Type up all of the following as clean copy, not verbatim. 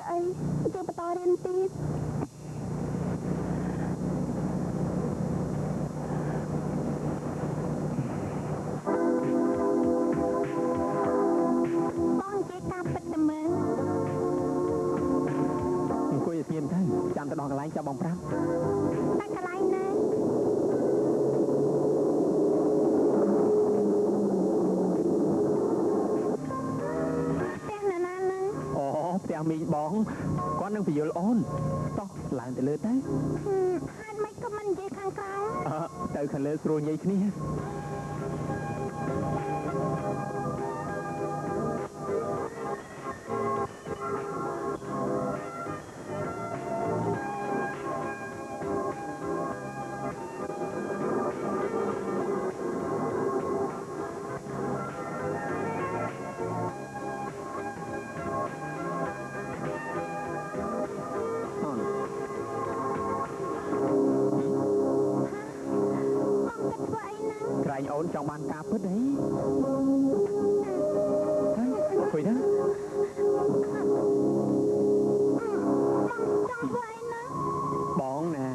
អីយើងបន្តរៀនទៀតបងនិយាយការពិតទៅមើលអង្គុយស្ងៀមទៅចាំទៅដល់កន្លែងចាំបងប្រាប់ដល់កន្លែងណាផ្ទះមីងបងគាត់នឹងពយល់អូនតោះឡើងទៅលើទៅហេតុម៉េចក៏មិននិយាយខាងក្រៅទៅខាងលើស្រួលញ៉ៃគ្នាអូនចង់បានការពិតអីហុយណាបងណា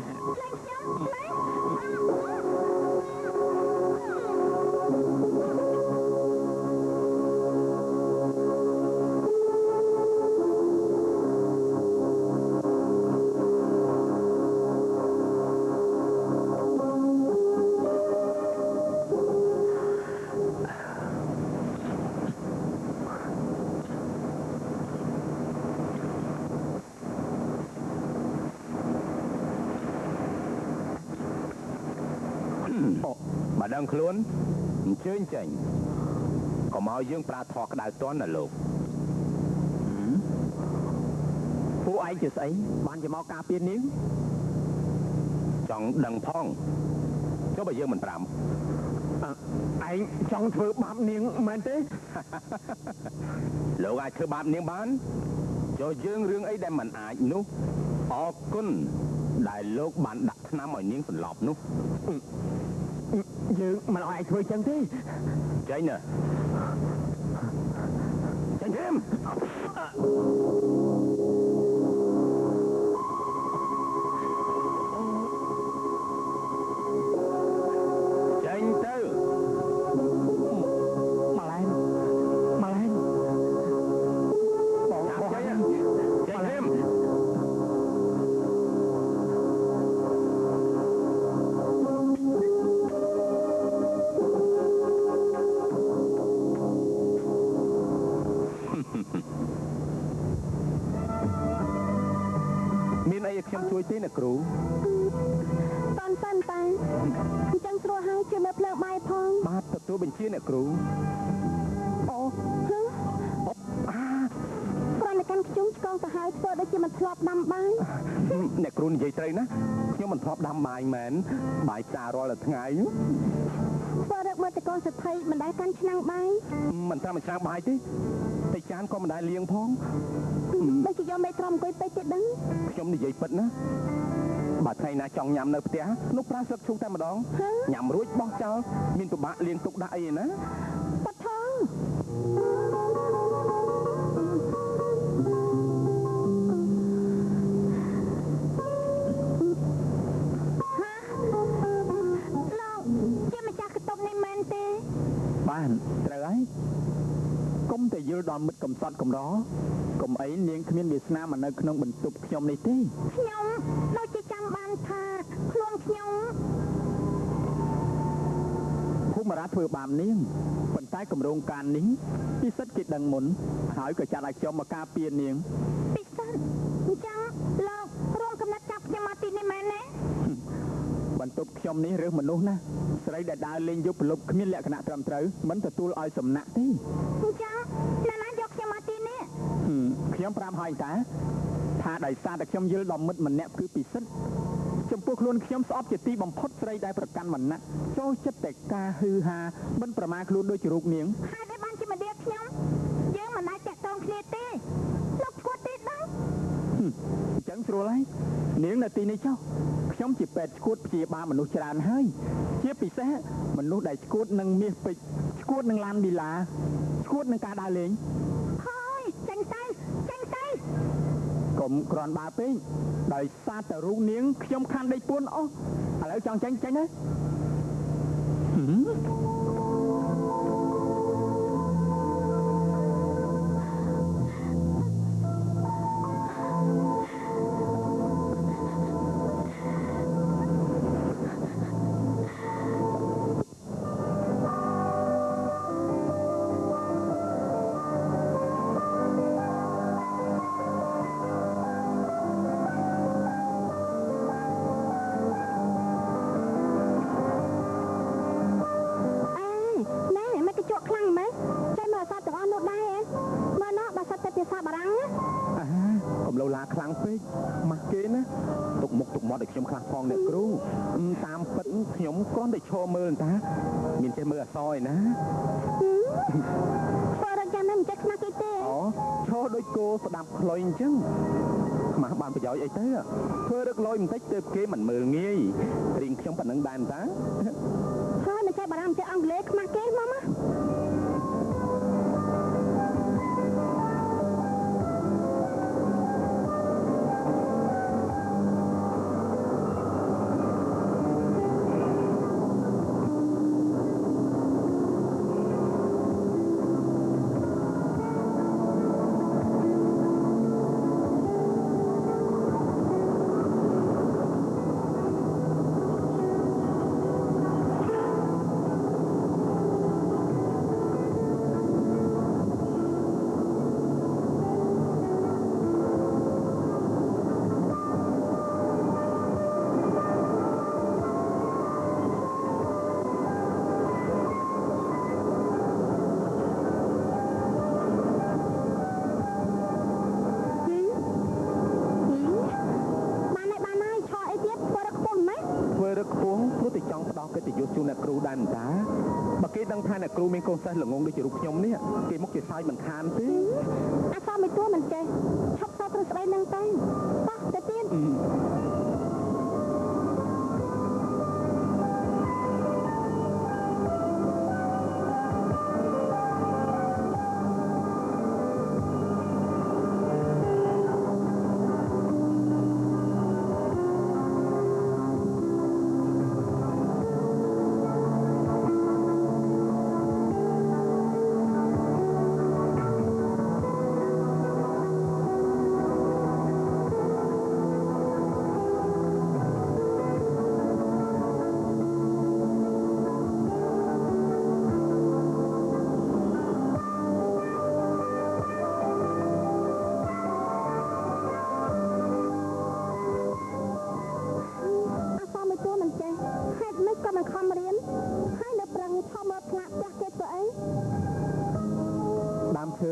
បើដឹងខ្លួនអញ្ជើញចេញកុំឲ្យយើងប្រាធរក្តៅតន់ណាលោកពួកឯងជាស្អីបានជាមកការពារនាងចង់ដឹងផងចុះបើយើងមិនប្រាំឯងចង់ធ្វើបាបនាងមែនទេលោកអាចធ្វើបាបនាងបានចុះយើងរឿងអីដែលមិនអាចនោះអរគុណដែលលោកបានដាក់ថ្នាំឲ្យនាងសន្លប់នោះយើងមិនឲ្យឯងធ្វើចឹងទេចេញណាចេញធំចេញទៅម៉ែឡែនបងចេញធំមានអីឲ្យខ្ញុំជួយទេណាគ្រូតន់សិនតាអញ្ចឹងស្រួលហើយជួយមើលភ្លើងបាយផងបាទទទួលបញ្ជាអ្នកគ្រូអូគ្រាន់តែកាន់ខ្ជុំឆ្កងទៅហើយធ្វើដូចជាមិនធ្លាប់ដាំបាយអ្នកគ្រូនិយាយត្រូវណាខ្ញុំមិនធ្លាប់ដាំបាយមែនបាយផ្សាររាល់តែថ្ងៃធ្វើរឹកមើលតកូនសទ្ធិមិនដែលកាន់ឆ្នាំងបាយមិនតាមឆ្នាំងបាយទេតែចានក៏មិនដែលលាងផងដូចជាយកមេត្រំអង្គុយពេកទៀតដឹងខ្ញុំនិយាយពិតណាបើថ្ងៃណាចង់ញ៉ាំនៅផ្ទះនោះប្រើស្លឹកឈូកតែម្ដងញ៉ាំរួចបោះចោលមានពិបាកលាងទុកដាក់អីណាបាត់ថងលោកជាម្ចាស់កតុបនេះមែនទេបានត្រូវហើយកុំតែយល់ដល់មិត្តកំសត់កំរកុំអីនាងគ្មានវាសនាមកនៅក្នុងបន្ទប់ខ្ញុំនេះទេខ្ញុំដូចជាចាំបានថាខ្លួនខ្ញុំភូមិរាធ្វើបាបនាងប៉ុន្តែគម្រោងការនេះពិសិដ្ឋគេដឹងមុនហើយក៏ចាត់ឲ្យខ្ញុំមកការពារនាងពិសិដ្ឋអញ្ចឹងលោករងកំណត់ចាប់ខ្ញុំមកទីនេះមែនទេបន្ទប់ខ្ញុំនេះរើសមនុស្សណាស្រីដែលដើរលេងយប់ប្រលប់គ្មានលក្ខណៈត្រឹមត្រូវមិនទទួលឲ្យសំណាក់ទេអញ្ចឹងអ្នកណាយកខ្ញុំមកទីនេះខ្ញុំប្រាប់ឲ្យតាថាដោយសារតែខ្ញុំយល់ដល់មិត្តម្នាក់គឺពិសិដ្ឋចំពោះខ្លួនខ្ញុំស្អប់ជាទីបំផុតស្រីដែលប្រកាន់វណ្ណៈចូលចិត្តតែការហឺហាមិនប្រមាថខ្លួនដូចជារូបនាងហើយដែលបានជាម្ដាយខ្ញុំយើងមិនអាចតាក់ទងគ្នាទេលោកឈួតទេដឹងអញ្ចឹងស្រួលហើយនាងនៅទីនេះចុះខ្ញុំជាពេទ្យឈួតព្យាបាលមនុស្សច្រើនហើយជាពិសេសមនុស្សដែលឈួតនឹងមាសពេជ្រឈួតនឹងឡានប៊ីឡាឈួតនឹងការដើរលេងហើយចេញទៅ ុំក្រាន់បើពេកដោយសារតែរូបនាងខ្ញុំខានដេកពួនអស់ឥឡូវចង់ចាញ់ណាខ្លាំងពេកម៉ាស់គេណាទុកមុខទុកមាត់ឲ្យខ្ញុំខ្លះផងអ្នកគ្រូតាមពិតខ្ញុំគ្រាន់តែឈរមើលតាមានចេះមើលអសយណាធ្វើរកចាំមិនចេះខ្មាស់គេទេអូឈរដូចគោស្ដាប់ខ្លុយអញ្ចឹងខ្មាស់បានប្រយោជន៍អីទៅធ្វើរឹកលយបន្តិចទៅគេមិនមើលងាយរៀងខ្ញុំប៉ុណ្ណឹងដែរតាហើយមិនចេះបារម្ភចេះអង់គ្លេសខ្មាស់គេមកថាអ្នកគ្រូមានកូនសិស្សល្ងងដូចជារូបខ្ញុំនេះគេមកជាសើចមិនខានទេអាសមួយទួមិនចេះឈប់សោតព្រឹស្ដីនឹងទៅបោះទៅទៀត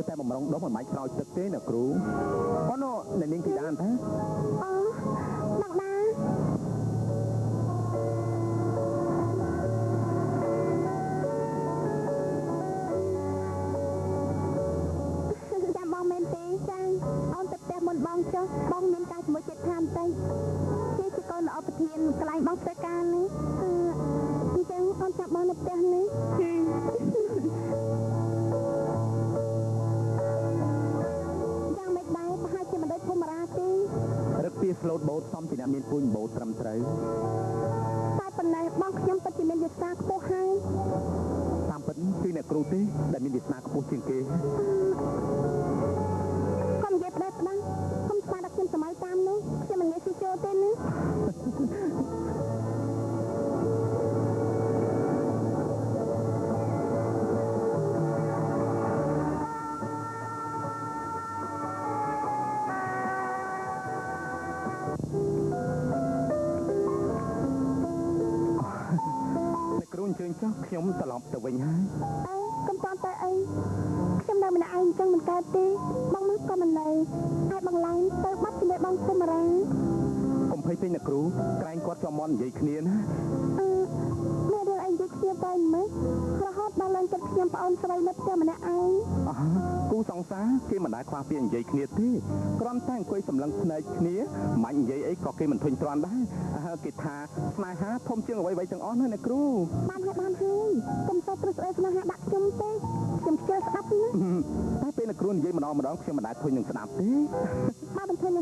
តែបំរុងដុំមិនបាច់ស្រោចទឹកទេអ្នកគ្រូអូណូអ្នកនាងធីតានថាអូមកណាចាំបងមែនទេចាអូនទៅផ្ទះមុនបងចុះបងមានការជាមួយចិត្តថាមតិចគេជាកូនល្អប្រធានកន្លែងបងធ្វើការនេះអញ្ចឹងអូនចាប់បងនៅផ្ទះនេះរឹកពីស្លូតបូតសំពីអ្នកមានពូជបូតត្រឹមត្រូវតែប៉ុណ្ណេះបងខ្ញុំពិតជាមានវិសាខ្ពស់ហើយតាមពិតគឺអ្នកគ្រូទេដែលមានវិសាខ្ពស់ជាងគេកុំនិយាយផ្ដេសផ្ដាស់កុំស្មានដល់ខ្ញុំសម័យតាមនោះខ្ញុំមិនងាយស៊ីចូលទេណាចុះខ្ញុំត្រឡប់ទៅវិញហើយកុំតាន់ទៅអីខ្ញុំនៅម្នាក់ឯងចឹងមិនកើតទេបងមកក៏មិននៅហើយបងឡើងទៅបាត់ជាមួយបងសុំរាកុំភ័យពេកអ្នកគ្រូក្រែងគាត់ជាប់មាត់និយាយគ្នាណាមានរឿងអីនិយាយគ្នាទៅមិនរហូតដល់ឡើងចិត្តខ្ញុំប្អូនស្រីនៅផ្ទះម្នាក់ឯងគូសង្សារគេមិនដែលខ្វះពីនិយាយគ្នាទេគ្រាន់តែអង្គុយសម្លឹងភ្នែកគ្នាមិននិយាយអីក៏គេមិនធុញទ្រាន់ដែរគេថាស្នេហាធំជាងអ្វីៗទាំងអស់ណាអ្នកគ្រូបានហើយកុំទៅព្រឹកស្អីស្នេហាដាក់ខ្ញុំទេខ្ញុំខ្ជិលស្ដាប់ណាតែពេលអ្នកគ្រូនិយាយម្ដងខ្ញុំមិនដែលធុញនឹងស្ដាប់ទេបើមិនធុញនឹង